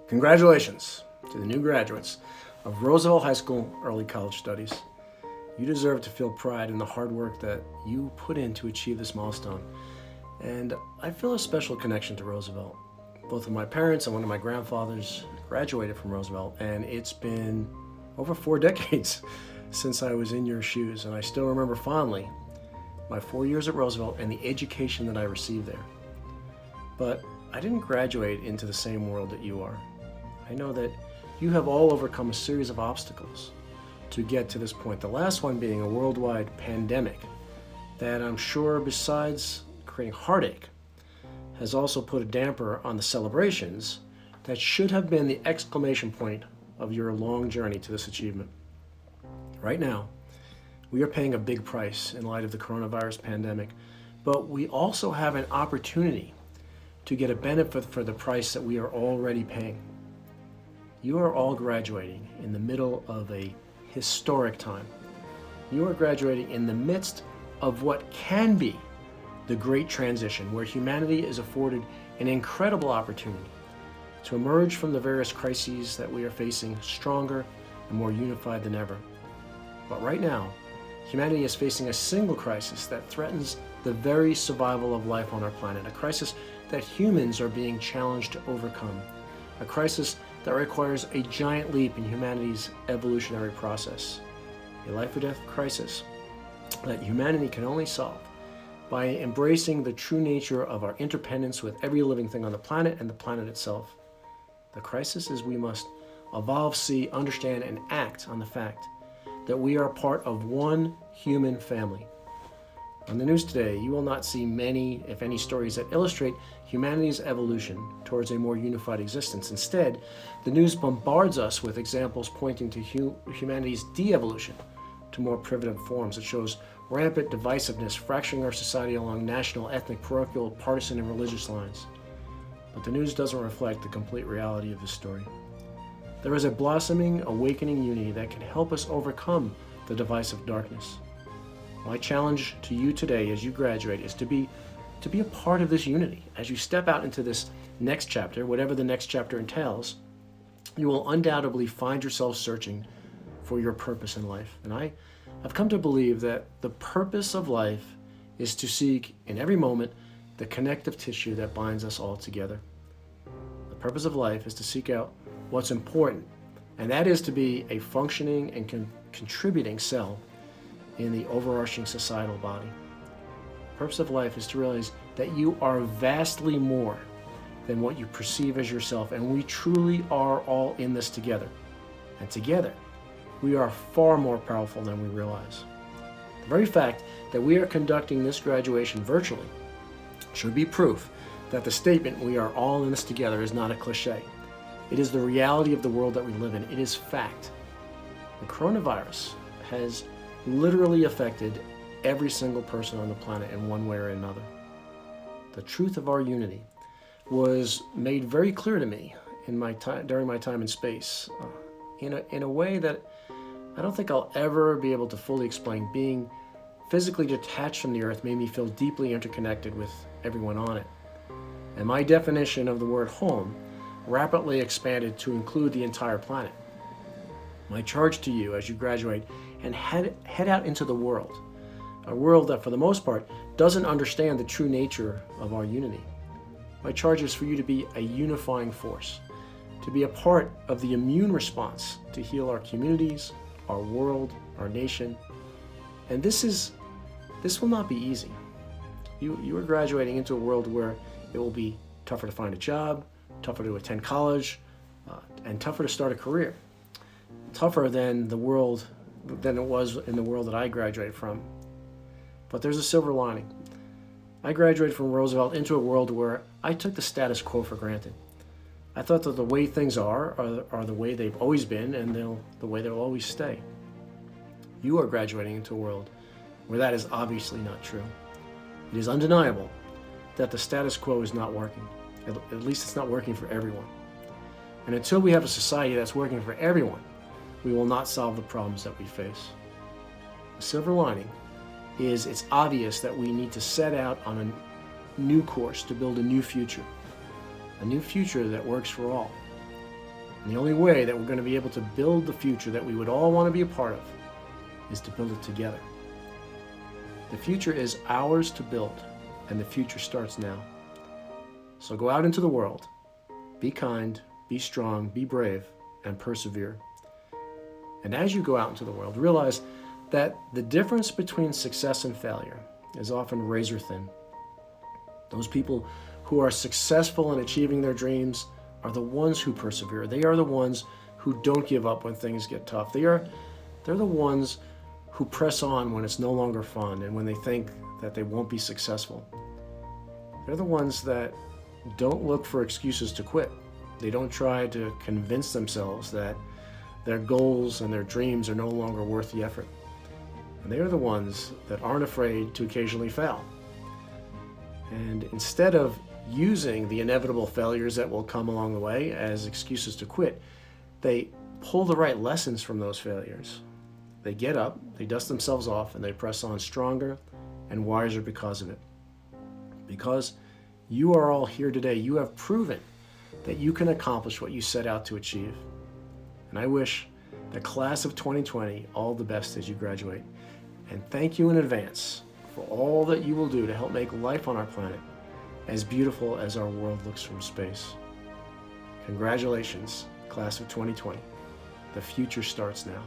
Congratulations to the new graduates of Roosevelt High School Early College Studies. You deserve to feel pride in the hard work that you put in to achieve this milestone. And I feel a special connection to Roosevelt. Both of my parents and one of my grandfathers graduated from Roosevelt, and it's been over 4 decades since I was in your shoes, and I still remember fondly my 4 years at Roosevelt and the education that I received there. But I didn't graduate into the same world that you are. I know that you have all overcome a series of obstacles to get to this point, the last one being a worldwide pandemic that I'm sure, besides creating heartache, has also put a damper on the celebrations that should have been the exclamation point of your long journey to this achievement. Right now, we are paying a big price in light of the coronavirus pandemic, but we also have an opportunity to get a benefit for the price that we are already paying. You are all graduating in the middle of a historic time. You are graduating in the midst of what can be the great transition, where humanity is afforded an incredible opportunity to emerge from the various crises that we are facing stronger and more unified than ever. But right now, humanity is facing a single crisis that threatens the very survival of life on our planet, a crisis that humans are being challenged to overcome, a crisis that requires a giant leap in humanity's evolutionary process, a life or death crisis that humanity can only solve by embracing the true nature of our interdependence with every living thing on the planet and the planet itself. The crisis is we must evolve, see, understand, and act on the fact that we are part of one human family. On the news today, you will not see many, if any, stories that illustrate humanity's evolution towards a more unified existence. Instead, the news bombards us with examples pointing to humanity's de-evolution to more primitive forms. It shows rampant divisiveness, fracturing our society along national, ethnic, parochial, partisan, and religious lines. But the news doesn't reflect the complete reality of this story. There is a blossoming, awakening unity that can help us overcome the divisive darkness. My challenge to you today as you graduate is to be a part of this unity. As you step out into this next chapter, whatever the next chapter entails, you will undoubtedly find yourself searching for your purpose in life. And I've come to believe that the purpose of life is to seek in every moment the connective tissue that binds us all together. The purpose of life is to seek out what's important, and that is to be a functioning and contributing cell in the overarching societal body. The purpose of life is to realize that you are vastly more than what you perceive as yourself, and we truly are all in this together. And together, we are far more powerful than we realize. The very fact that we are conducting this graduation virtually should be proof that the statement, "we are all in this together," is not a cliche. It is the reality of the world that we live in. It is fact. The coronavirus has literally affected every single person on the planet in one way or another. The truth of our unity was made very clear to me during my time in space, in a way that I don't think I'll ever be able to fully explain. Being physically detached from the Earth made me feel deeply interconnected with everyone on it. And my definition of the word home rapidly expanded to include the entire planet. My charge to you as you graduate and head out into the world, a world that for the most part doesn't understand the true nature of our unity. My charge is for you to be a unifying force, to be a part of the immune response to heal our communities, our world, our nation. And this will not be easy. You are graduating into a world where it will be tougher to find a job, tougher to attend college, and tougher to start a career. Tougher than it was in the world that I graduated from. But there's a silver lining. I graduated from Roosevelt into a world where I took the status quo for granted. I thought that the way things are the way they've always been, and the way they'll always stay. You are graduating into a world where that is obviously not true. It is undeniable that the status quo is not working. At least it's not working for everyone. And until we have a society that's working for everyone, we will not solve the problems that we face. The silver lining is it's obvious that we need to set out on a new course to build a new future that works for all. And the only way that we're going to be able to build the future that we would all want to be a part of is to build it together. The future is ours to build, and the future starts now. So go out into the world, be kind, be strong, be brave, and persevere. And as you go out into the world, realize that the difference between success and failure is often razor thin. Those people who are successful in achieving their dreams are the ones who persevere. They are the ones who don't give up when things get tough. They're the ones who press on when it's no longer fun and when they think that they won't be successful. They're the ones that don't look for excuses to quit. They don't try to convince themselves that their goals and their dreams are no longer worth the effort. And they are the ones that aren't afraid to occasionally fail. And instead of using the inevitable failures that will come along the way as excuses to quit, they pull the right lessons from those failures. They get up, they dust themselves off, and they press on stronger and wiser because of it. Because you are all here today, you have proven that you can accomplish what you set out to achieve. And I wish the class of 2020 all the best as you graduate. And thank you in advance for all that you will do to help make life on our planet as beautiful as our world looks from space. Congratulations, class of 2020. The future starts now.